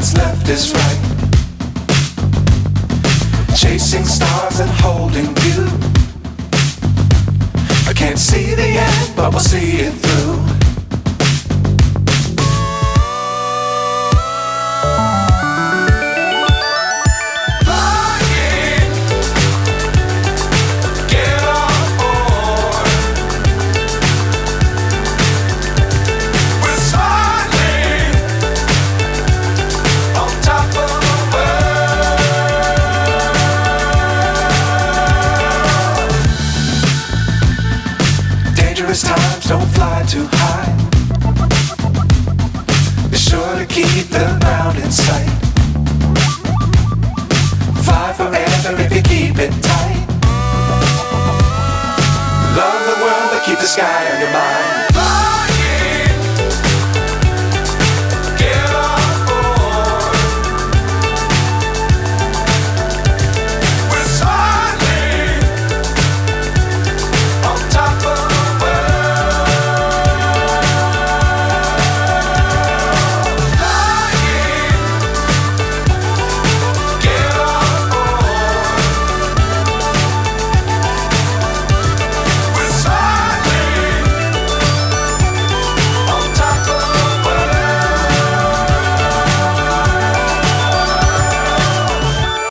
what's left is right. Chasing stars and holding you. I can't see the end, but we'll see it through. Times don't fly too high. Be sure to keep the ground in sight. Fly forever if you keep it tight. Love the world but keep the sky on your mind.